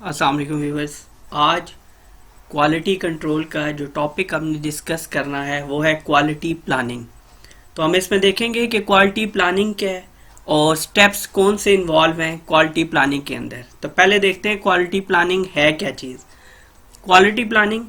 अस्सलाम वालेकुम व्यूअर्स। आज क्वालिटी कंट्रोल का जो टॉपिक हमने डिस्कस करना है वो है क्वालिटी प्लानिंग। तो हम इसमें देखेंगे कि क्वालिटी प्लानिंग क्या है और स्टेप्स कौन से इन्वॉल्व हैं क्वालिटी प्लानिंग के अंदर। तो पहले देखते हैं क्वालिटी प्लानिंग है क्या चीज़। Quality planning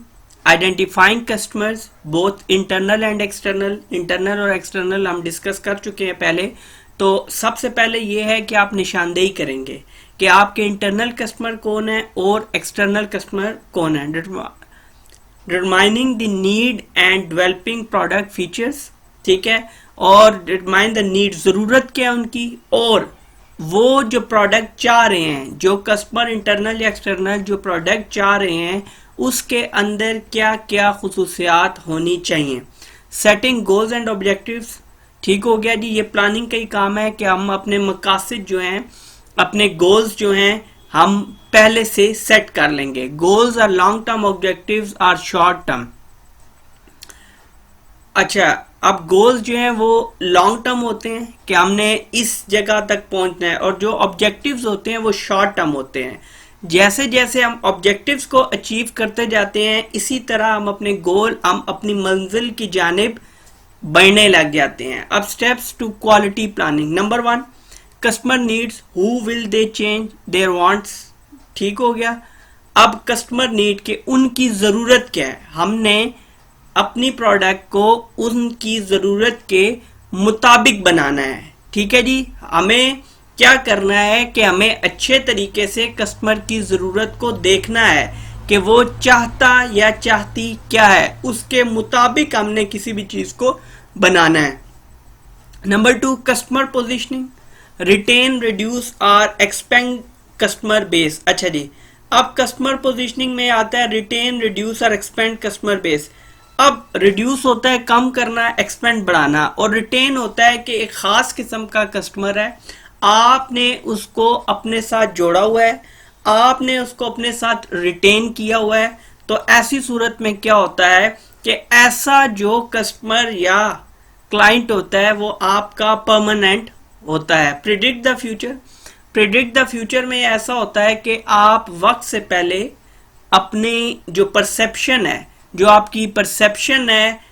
identifying customers both internal and external. Internal और एक्सटर्नल हम डिस्कस कर चुके हैं पहले। तो सबसे पहले ये है कि आप निशानदेही करेंगे कि आपके इंटरनल कस्टमर कौन है और एक्सटर्नल कस्टमर कौन है। Determining the need and developing product features, ठीक है, और डिटरमाइन द नीड, ज़रूरत क्या है उनकी, और वो जो प्रोडक्ट चाह रहे हैं, जो कस्टमर इंटरनल या एक्सटर्नल जो प्रोडक्ट चाह रहे हैं उसके अंदर क्या क्या खुसूसियात होनी चाहिए। सेटिंग गोल्स एंड ऑब्जेक्टिव्स, ठीक हो गया जी। ये प्लानिंग का ही काम है कि हम अपने मकासद जो हैं, अपने गोल्स जो हैं हम पहले से सेट कर लेंगे। Goals are long term, objectives are short term. अच्छा, अब गोल्स जो हैं वो लॉन्ग टर्म होते हैं कि हमने इस जगह तक पहुंचना है, और जो ऑब्जेक्टिव्स होते हैं वो शॉर्ट टर्म होते हैं। जैसे जैसे हम ऑब्जेक्टिव्स को अचीव करते जाते हैं इसी तरह हम अपने गोल, हम अपनी मंजिल की जानिब बढ़ने लग जाते हैं। अब steps to quality planning. Number 1, customer needs, who will they change their wants, ठीक हो गया। अब कस्टमर नीड के, उनकी ज़रूरत क्या है, हमने अपनी प्रोडक्ट को उनकी ज़रूरत के मुताबिक बनाना है, ठीक है जी। हमें क्या करना है कि हमें अच्छे तरीके से कस्टमर की ज़रूरत को देखना है कि वो चाहता या चाहती क्या है, उसके मुताबिक हमने किसी भी चीज़ को बनाना है। Number 2, customer positioning, retain, reduce और एक्सपेंड कस्टमर बेस। अच्छा जी, अब कस्टमर पोजीशनिंग में आता है रिटेन, रिड्यूस और एक्सपेंड कस्टमर बेस। अब रिड्यूस होता है कम करना, एक्सपेंड बढ़ाना, और रिटेन होता है कि एक खास किस्म का कस्टमर है, आपने उसको अपने साथ जोड़ा हुआ है, आपने उसको अपने साथ रिटेन किया हुआ है। तो ऐसी सूरत में क्या होता है कि ऐसा जो कस्टमर या क्लाइंट होता है वो आपका परमानेंट होता है। Predict the future, predict the future में ऐसा होता है कि आप वक्त से पहले अपने जो परसेप्शन है, जो आपकी परसेप्शन है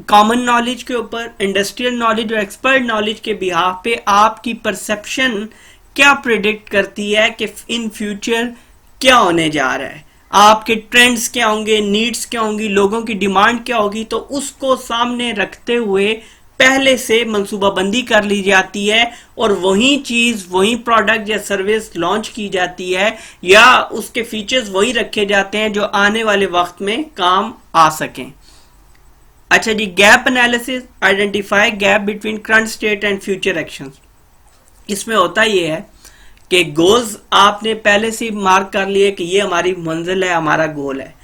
कॉमन नॉलेज के ऊपर, इंडस्ट्रियल नॉलेज और एक्सपर्ट नॉलेज के बिहाफ पे, आपकी परसेप्शन क्या प्रिडिक्ट करती है कि इन फ्यूचर क्या होने जा रहा है, आपके ट्रेंड्स क्या होंगे, नीड्स क्या होंगी, लोगों की डिमांड क्या होगी। तो उसको सामने रखते हुए पहले से मंसूबाबंदी कर ली जाती है और वही चीज, वही प्रोडक्ट या सर्विस लॉन्च की जाती है, या उसके फीचर्स वही रखे जाते हैं जो आने वाले वक्त में काम आ सकें। अच्छा जी, gap analysis, identify gap between current state and future actions. इसमें होता ये है कि गोल्स आपने पहले से मार्क कर लिए कि ये हमारी मंजिल है, हमारा गोल है।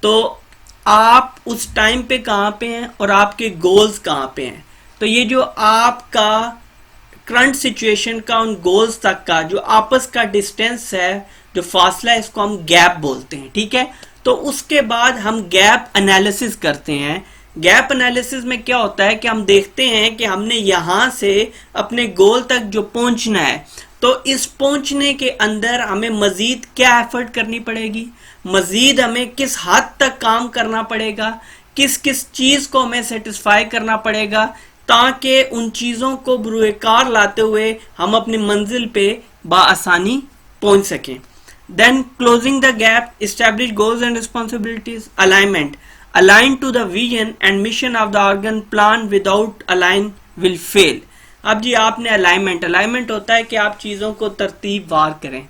तो आप उस टाइम पे कहाँ पे हैं और आपके गोल्स कहाँ पे हैं। तो ये जो आपका करंट सिचुएशन का उन गोल्स तक का जो आपस का डिस्टेंस है, जो फासला है, इसको हम गैप बोलते हैं, ठीक है। तो उसके बाद हम गैप एनालिसिस करते हैं। गैप एनालिसिस में क्या होता है कि हम देखते हैं कि हमने यहां से अपने गोल तक जो पहुंचना है, तो इस पहुंचने के अंदर हमें मजीद क्या एफर्ट करनी पड़ेगी, मजीद हमें किस हद तक काम करना पड़ेगा, किस किस चीज को हमें सेटिस्फाई करना पड़ेगा, ताकि उन चीजों को बुरुएकार लाते हुए हम अपनी मंजिल पे बाआसानी पहुंच सकें। Then closing the gap, establish goals and responsibilities, alignment, align to the vision and mission of the organ plan, without align will fail। अब जी आपने अलाइनमेंट होता है कि आप चीज़ों को तरतीब वार करें।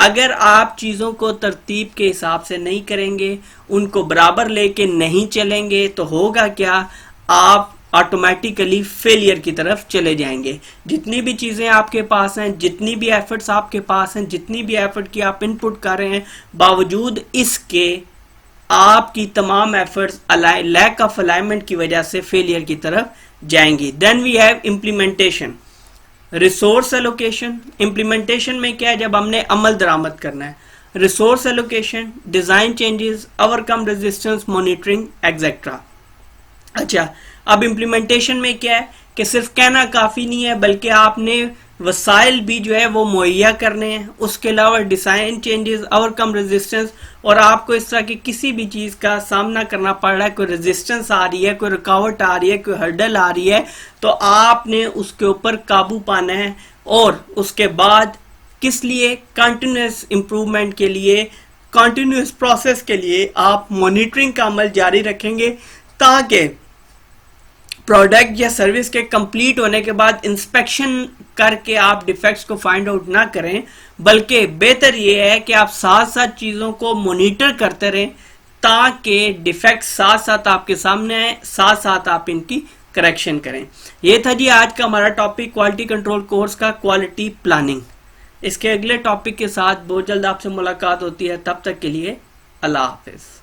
अगर आप चीज़ों को तरतीब के हिसाब से नहीं करेंगे, उनको बराबर लेके नहीं चलेंगे, तो होगा क्या, आप ऑटोमेटिकली फेलियर की तरफ चले जाएंगे। जितनी भी चीज़ें आपके पास हैं, जितनी भी एफर्ट्स आपके पास हैं, जितनी भी एफर्ट की आप इनपुट कर रहे हैं, बावजूद इसके आपकी तमाम एफर्ट्स लैक ऑफ अलाइनमेंट की वजह से फेलियर की तरफ जाएंगी। Then we have implementation, resource allocation. Implementation में क्या है, जब हमने अमल दरामद करना है, resource allocation, design changes, overcome resistance, monitoring etcetera. अच्छा, अब इम्प्लीमेंटेशन में क्या है कि सिर्फ कहना काफी नहीं है, बल्कि आपने वसाइल भी जो है वो मुहैया करने हैं, उसके अलावा डिजाइन चेंजेस, ओवरकम रेजिस्टेंस, और आपको इस तरह की किसी भी चीज का सामना करना पड़ रहा है, कोई रेजिस्टेंस आ रही है, कोई रुकावट आ रही है, कोई हर्डल आ रही है, तो आपने उसके ऊपर काबू पाना है। और उसके बाद किस लिए? कंटिन्यूस इंप्रूवमेंट के लिए, कंटिन्यूस प्रोसेस के लिए आप मॉनिटरिंग का अमल जारी रखेंगे, ताकि प्रोडक्ट या सर्विस के कंप्लीट होने के बाद इंस्पेक्शन करके आप डिफेक्ट्स को फाइंड आउट ना करें, बल्कि बेहतर यह है कि आप साथ साथ चीजों को मॉनिटर करते रहें, ताकि डिफेक्ट्स साथ साथ आपके सामने आए, साथ साथ आप इनकी करेक्शन करें। ये था जी आज का हमारा टॉपिक क्वालिटी कंट्रोल कोर्स का, क्वालिटी प्लानिंग। इसके अगले टॉपिक के साथ बहुत जल्द आपसे मुलाकात होती है, तब तक के लिए अल्लाह हाफिज।